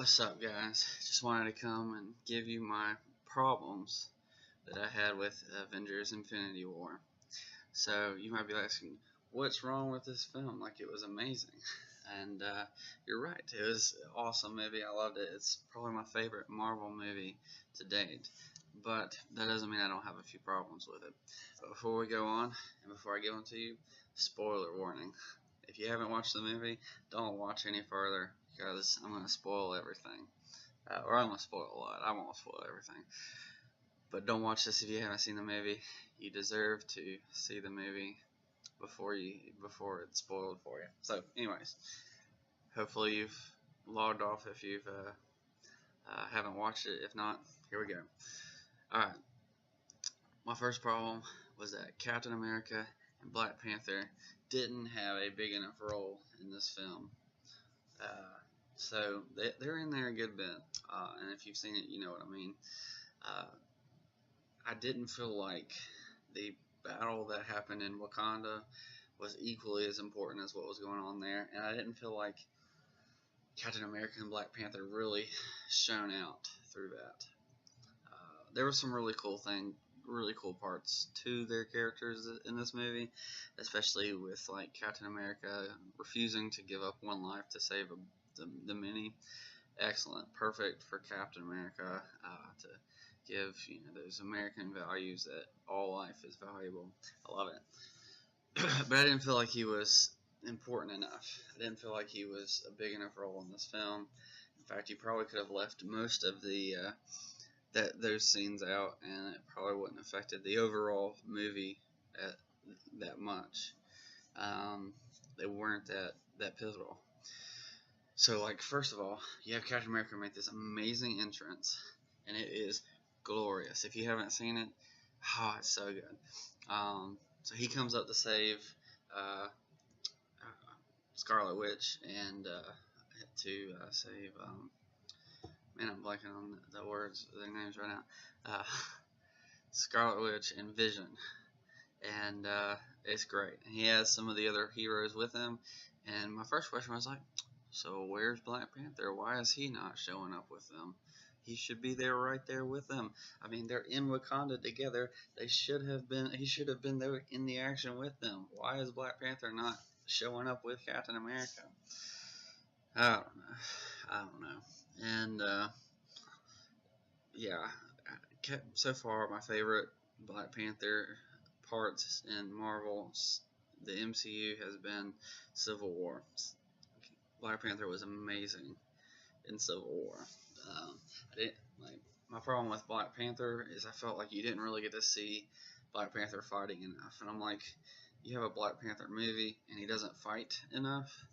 What's up, guys? Just wanted to come and give you my problems that I had with Avengers Infinity War. So, you might be asking, what's wrong with this film? Like, it was amazing. And you're right, it was an awesome movie. I loved it. It's probably my favorite Marvel movie to date. But that doesn't mean I don't have a few problems with it. But before we go on, and before I give them to you, spoiler warning. If you haven't watched the movie, don't watch any further because I'm going to spoil everything. Or I'm going to spoil a lot. I won't spoil everything. But don't watch this if you haven't seen the movie. You deserve to see the movie before it's spoiled for you. So, anyways, hopefully you've logged off if you've haven't watched it. If not, here we go. Alright, my first problem was that Captain America and Black Panther didn't have a big enough role in this film. So they're in there a good bit, and if you've seen it, you know what I mean. I didn't feel like the battle that happened in Wakanda was equally as important as what was going on there, and I didn't feel like Captain America and Black Panther really shone out through that. There were some really cool parts to their characters in this movie, especially with like Captain America refusing to give up one life to save the many. Excellent, perfect for Captain America to give those American values that all life is valuable. I love it, but I didn't feel like he was important enough. I didn't feel like he was a big enough role in this film. In fact, you probably could have left most of the those scenes out, and it probably wouldn't have affected the overall movie that much. They weren't that pivotal. So, like, first of all, you have Captain America make this amazing entrance, and it is glorious. If you haven't seen it, it's so good. So he comes up to save Scarlet Witch and to save. Man, I'm blanking on the words, their names right now. Scarlet Witch and Vision, and it's great. He has some of the other heroes with him, and my first question was like, so where's Black Panther? Why is he not showing up with them? He should be there, right there with them. I mean, they're in Wakanda together. He should have been there in the action with them. Why is Black Panther not showing up with Captain America? I don't know. And yeah, so far my favorite Black Panther parts in Marvel, the MCU, has been Civil War. Black Panther was amazing in Civil War. My problem with Black Panther is I felt like you didn't really get to see Black Panther fighting enough, and I'm like, you have a Black Panther movie and he doesn't fight enough.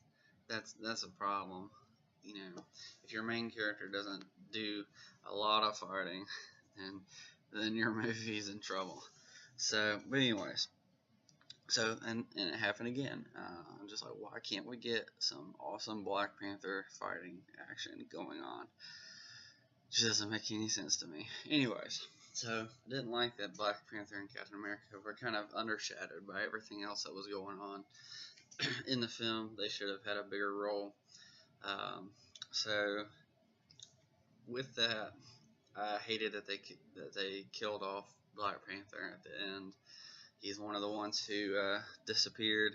That's a problem. If your main character doesn't do a lot of fighting, then your movie's in trouble. So, but anyways, and it happened again. I'm just like, why can't we get some awesome Black Panther fighting action going on? It just doesn't make any sense to me. Anyways, so I didn't like that Black Panther and Captain America were kind of undershadowed by everything else that was going on in the film. They should have had a bigger role. So with that, I hated that they killed off Black Panther at the end. He's one of the ones who disappeared,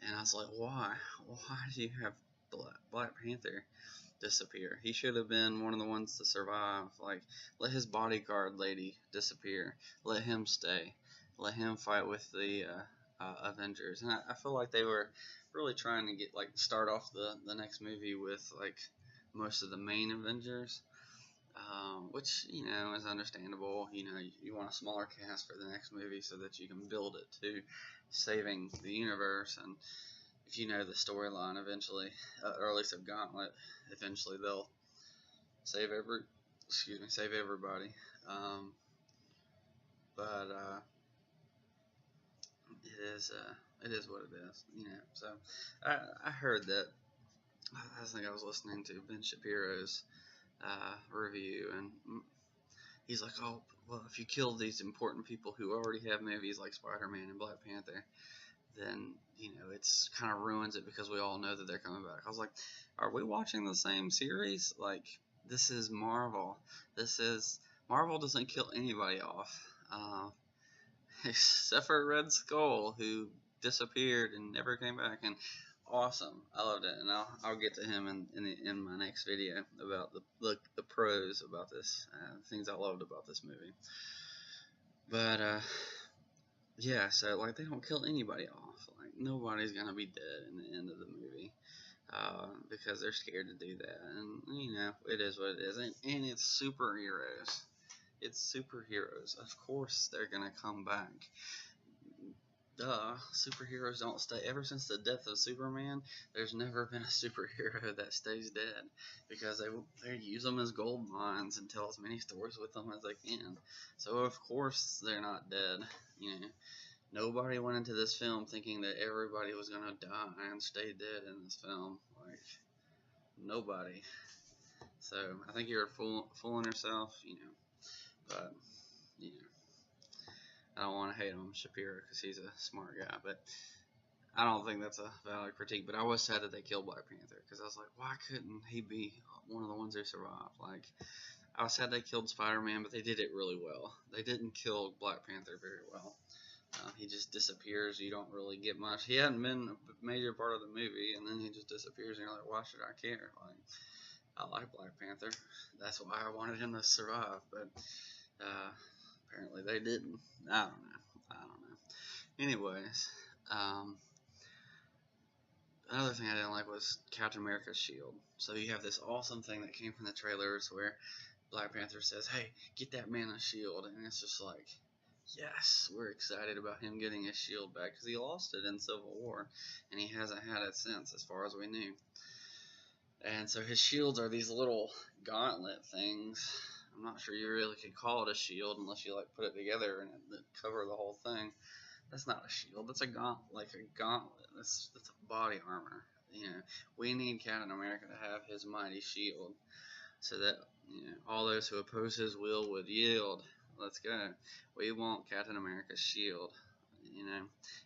and I was like, why? Why do you have Black Panther disappear? He should have been one of the ones to survive. Like, let his bodyguard lady disappear. Let him stay. Let him fight with the Avengers. And I feel like they were really trying to start off the next movie with like most of the main Avengers, which is understandable. You want a smaller cast for the next movie so that you can build it to saving the universe, and if you know the storyline eventually, or at least of Gauntlet, eventually they'll save everybody. But it is what it is, So I heard that. I think I was listening to Ben Shapiro's review, and he's like, well, if you kill these important people who already have movies like Spider-Man and Black Panther, then it's kind of ruins it because we all know that they're coming back. I was like, are we watching the same series? Like, this is Marvel. Marvel doesn't kill anybody off, except for Red Skull, who disappeared and never came back. And awesome, I loved it. And I'll get to him in my next video about the pros about this, things I loved about this movie. But yeah, so like they don't kill anybody off. Like nobody's gonna be dead in the end of the movie, because they're scared to do that. And it is what it is. And it's superheroes. It's superheroes. Of course they're gonna come back. Duh, superheroes don't stay. Ever since the death of Superman, there's never been a superhero that stays dead, because they use them as gold mines and tell as many stories with them as they can. So of course they're not dead. Nobody went into this film thinking that everybody was gonna die and stay dead in this film. Like, nobody. So I think you're fooling yourself. But I don't want to hate on Shapiro because he's a smart guy, but I don't think that's a valid critique. But I was sad that they killed Black Panther, because I was like, why couldn't he be one of the ones who survived? Like, I was sad they killed Spider-Man, but they did it really well. They didn't kill Black Panther very well. He just disappears. You don't really get much. He hadn't been a major part of the movie, and then he just disappears, and you're like, why should I care? Like, I like Black Panther. That's why I wanted him to survive, but apparently they didn't. I don't know. Anyways, another thing I didn't like was Captain America's shield. So you have this awesome thing that came from the trailers where Black Panther says, hey, get that man a shield, and it's just like, yes, we're excited about him getting his shield back, because he lost it in Civil War, and he hasn't had it since, as far as we knew. And so his shields are these little gauntlet things. I'm not sure you really could call it a shield unless you like put it together and it cover the whole thing. That's not a shield. That's a gauntlet. That's a body armor. We need Captain America to have his mighty shield, so that all those who oppose his will would yield. Let's go. We want Captain America's shield.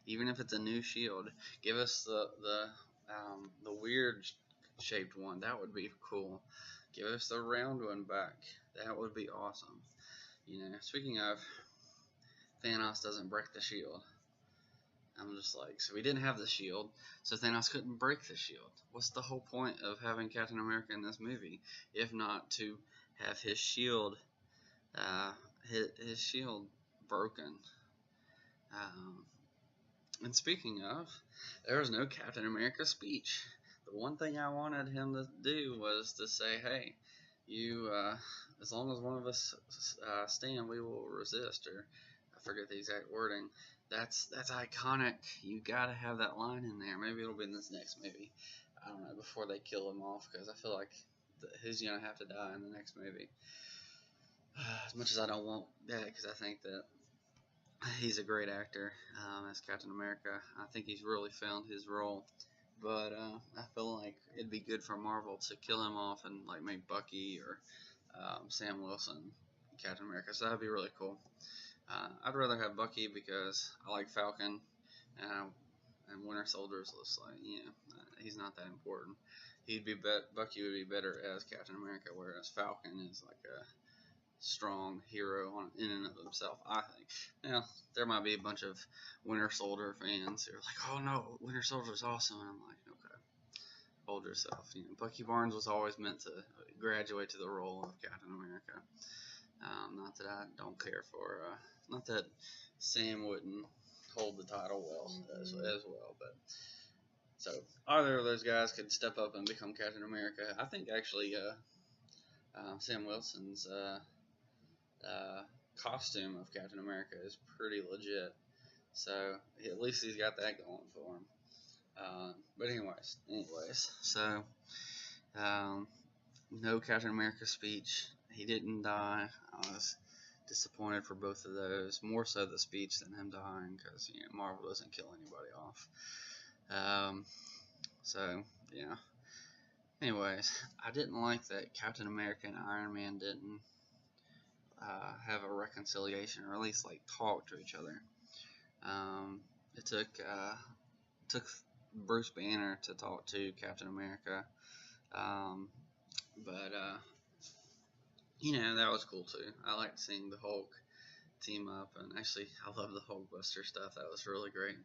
Even if it's a new shield, give us the weird shaped one. That would be cool. Give us the round one back. That would be awesome. Speaking of, Thanos doesn't break the shield. I'm just like, so he didn't have the shield, so Thanos couldn't break the shield. What's the whole point of having Captain America in this movie, if not to have his shield, his shield broken? And speaking of, there was no Captain America speech. The one thing I wanted him to do was to say, hey, as long as one of us stand, we will resist, or I forget the exact wording. That's iconic. You gotta have that line in there. Maybe it'll be in this next movie. I don't know, before they kill him off, because I feel like he's gonna have to die in the next movie. As much as I don't want that, because I think that he's a great actor as Captain America. I think he's really found his role. But I feel like it'd be good for Marvel to kill him off and like make Bucky or Sam Wilson Captain America. So that'd be really cool. I'd rather have Bucky because I like Falcon, and Winter Soldier is just like, he's not that important. Bucky would be better as Captain America, whereas Falcon is like a strong hero in and of himself, I think. Now, there might be a bunch of Winter Soldier fans who are like, oh no, Winter Soldier's awesome, and I'm like, okay, hold yourself. Bucky Barnes was always meant to graduate to the role of Captain America. Not that I don't care for, not that Sam wouldn't hold the title well as well, but so either of those guys could step up and become Captain America. I think actually Sam Wilson's costume of Captain America is pretty legit, so at least he's got that going for him. But anyways, so no Captain America speech. He didn't die. I was disappointed for both of those, more so the speech than him dying, because Marvel doesn't kill anybody off. So yeah. Anyways, I didn't like that Captain America and Iron Man didn't have a reconciliation, or at least like talk to each other. It took took Bruce Banner to talk to Captain America. Um, but that was cool too. I liked seeing the Hulk team up, and actually, I love the Hulkbuster stuff. That was really great.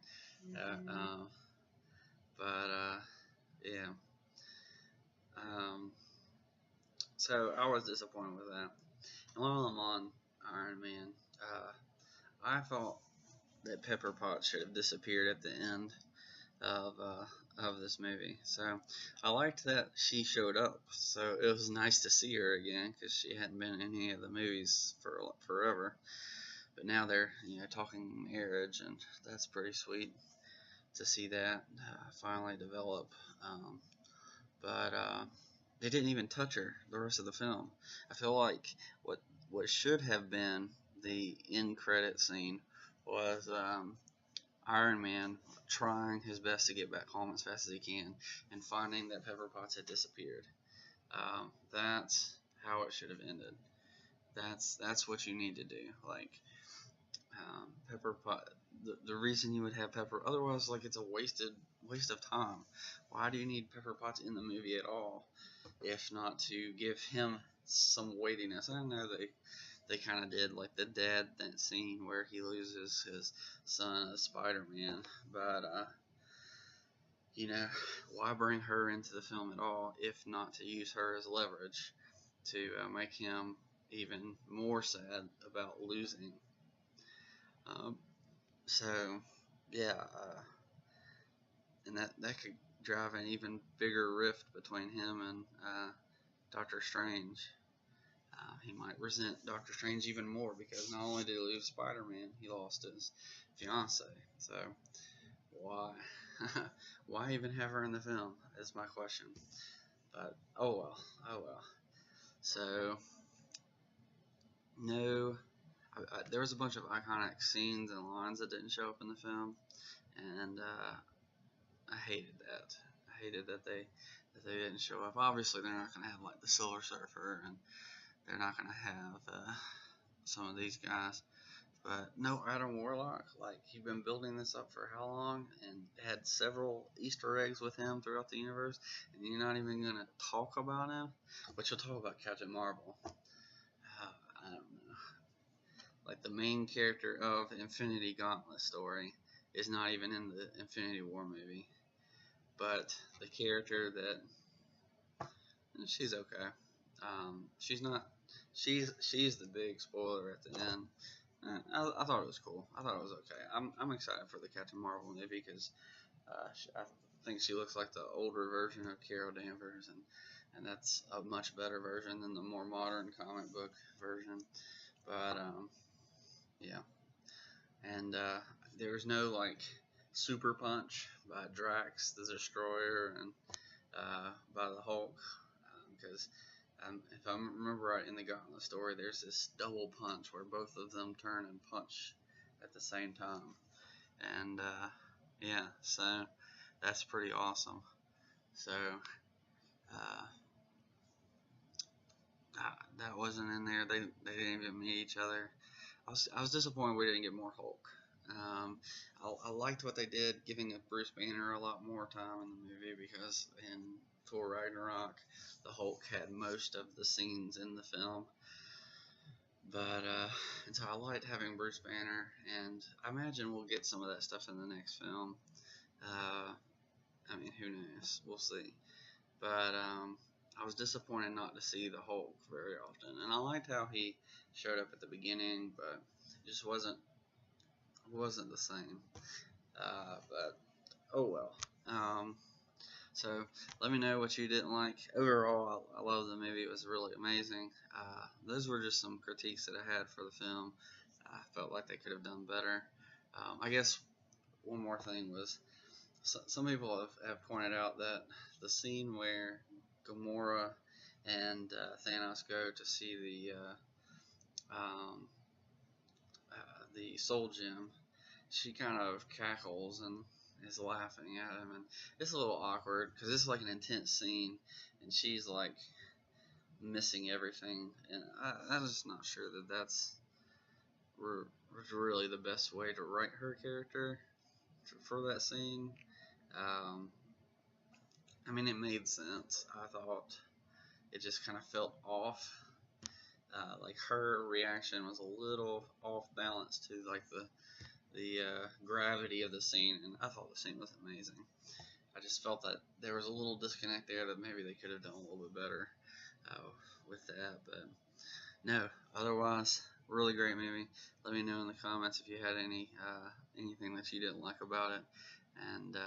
Uh, but yeah. Um, so I was disappointed with that. And while I'm on Iron Man, I thought that Pepper Potts should have disappeared at the end of this movie. So I liked that she showed up. So it was nice to see her again because she hadn't been in any of the movies for forever. But now they're talking marriage, and that's pretty sweet to see that finally develop. But they didn't even touch her the rest of the film. I feel like what should have been the end credit scene was Iron Man trying his best to get back home as fast as he can and finding that Pepper Potts had disappeared. That's how it should have ended. That's what you need to do. Like Pepper Pot. The reason you would have Pepper, otherwise, like it's a waste of time. Why do you need Pepper Potts in the movie at all, if not to give him some weightiness? I know they kind of did, like the dad that scene where he loses his son as Spider-Man, but why bring her into the film at all if not to use her as leverage to make him even more sad about losing? Um, so yeah, and that could drive an even bigger rift between him and Doctor Strange. He might resent Doctor Strange even more because not only did he lose Spider-Man, he lost his fiance. So why, why even have her in the film? Is my question. But oh well. So no, there was a bunch of iconic scenes and lines that didn't show up in the film, and I hated that. I hated that they didn't show up. Obviously, they're not going to have like the Silver Surfer, and they're not going to have some of these guys. But no, Adam Warlock, like he'd been building this up for how long, and had several Easter eggs with him throughout the universe, and you're not even going to talk about him. But you'll talk about Captain Marvel. I don't know. Like the main character of Infinity Gauntlet story is not even in the Infinity War movie. But the character that she's okay. She's not. She's the big spoiler at the end. I thought it was cool. I thought it was okay. I'm excited for the Captain Marvel movie because I think she looks like the older version of Carol Danvers, and that's a much better version than the more modern comic book version. But yeah, and there was no like super punch by Drax the Destroyer and by the Hulk because if I remember right in the Gauntlet story, there's this double punch where both of them turn and punch at the same time, and yeah, so that's pretty awesome. So uh, that wasn't in there. They didn't even meet each other. I was disappointed we didn't get more Hulk. I liked what they did, giving Bruce Banner a lot more time in the movie because in Thor Ragnarok, the Hulk had most of the scenes in the film. But and so I liked having Bruce Banner, and I imagine we'll get some of that stuff in the next film. I mean, who knows? We'll see. But I was disappointed not to see the Hulk very often, and I liked how he showed up at the beginning, but it just wasn't the same. But oh well. So let me know what you didn't like. Overall, I love the movie. It was really amazing. Those were just some critiques that I had for the film. I felt like they could have done better. I guess one more thing was some people have pointed out that the scene where Gamora and Thanos go to see the Soul Gem, she kind of cackles and is laughing at him, and it's a little awkward because it's like an intense scene, and she's like missing everything, and I'm just not sure that that's really the best way to write her character for that scene. Um, I mean, it made sense. I thought it just kind of felt off. Like her reaction was a little off balance to like the gravity of the scene, and I thought the scene was amazing. I just felt that there was a little disconnect there that maybe they could have done a little bit better uh, with that. But no, otherwise, really great movie. Let me know in the comments if you had anything that you didn't like about it, and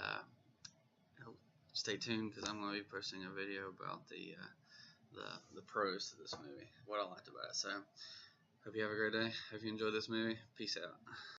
stay tuned because I'm going to be posting a video about the pros to this movie, what I liked about it. So, hope you have a great day. Hope you enjoyed this movie. Peace out.